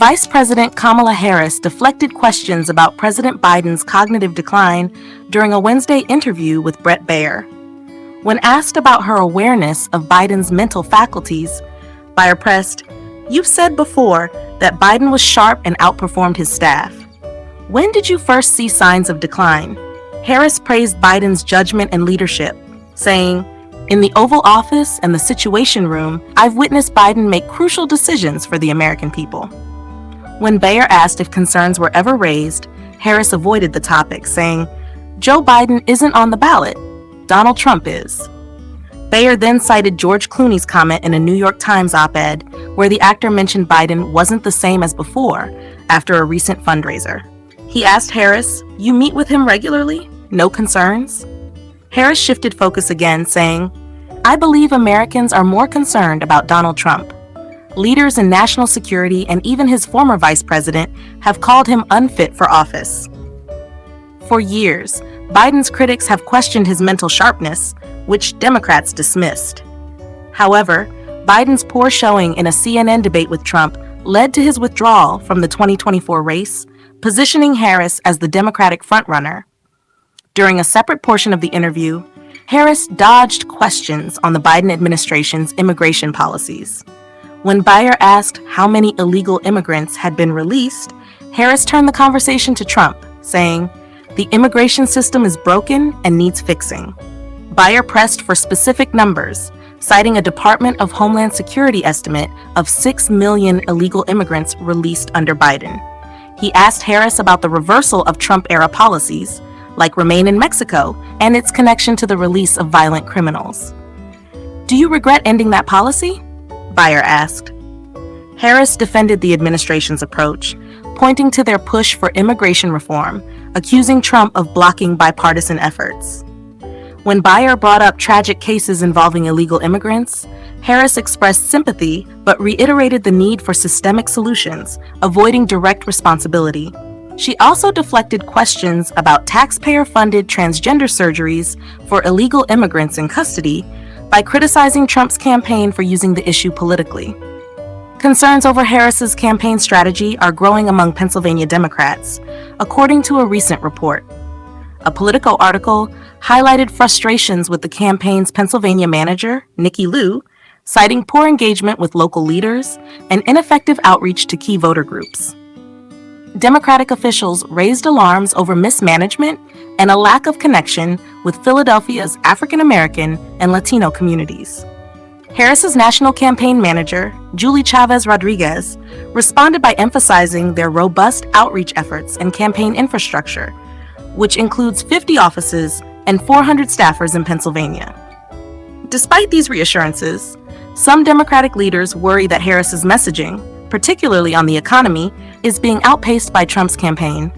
Vice President Kamala Harris deflected questions about President Biden's cognitive decline during a Wednesday interview with Bret Baier. When asked about her awareness of Biden's mental faculties, Baier pressed, "You've said before that Biden was sharp and outperformed his staff. When did you first see signs of decline?" Harris praised Biden's judgment and leadership, saying, "In the Oval Office and the Situation Room, I've witnessed Biden make crucial decisions for the American people." When Baier asked if concerns were ever raised, Harris avoided the topic, saying, "Joe Biden isn't on the ballot. Donald Trump is." Baier then cited George Clooney's comment in a New York Times op-ed where the actor mentioned Biden wasn't the same as before after a recent fundraiser. He asked Harris, "You meet with him regularly? No concerns?" Harris shifted focus again, saying, "I believe Americans are more concerned about Donald Trump. Leaders in national security and even his former vice president have called him unfit for office." For years, Biden's critics have questioned his mental sharpness, which Democrats dismissed. However, Biden's poor showing in a CNN debate with Trump led to his withdrawal from the 2024 race, positioning Harris as the Democratic frontrunner. During a separate portion of the interview, Harris dodged questions on the Biden administration's immigration policies. When Baier asked how many illegal immigrants had been released, Harris turned the conversation to Trump, saying, "The immigration system is broken and needs fixing." Baier pressed for specific numbers, citing a Department of Homeland Security estimate of 6 million illegal immigrants released under Biden. He asked Harris about the reversal of Trump-era policies, like Remain in Mexico, and its connection to the release of violent criminals. "Do you regret ending that policy?" Baier asked. Harris defended the administration's approach, pointing to their push for immigration reform, accusing Trump of blocking bipartisan efforts. When Baier brought up tragic cases involving illegal immigrants, Harris expressed sympathy but reiterated the need for systemic solutions, avoiding direct responsibility. She also deflected questions about taxpayer-funded transgender surgeries for illegal immigrants in custody by criticizing Trump's campaign for using the issue politically. Concerns over Harris's campaign strategy are growing among Pennsylvania Democrats, according to a recent report. A Politico article highlighted frustrations with the campaign's Pennsylvania manager, Nikki Lou, citing poor engagement with local leaders and ineffective outreach to key voter groups. Democratic officials raised alarms over mismanagement and a lack of connection with Philadelphia's African American and Latino communities. Harris's national campaign manager, Julie Chavez Rodriguez, responded by emphasizing their robust outreach efforts and campaign infrastructure, which includes 50 offices and 400 staffers in Pennsylvania. Despite these reassurances, some Democratic leaders worry that Harris's messaging, particularly on the economy, is being outpaced by Trump's campaign.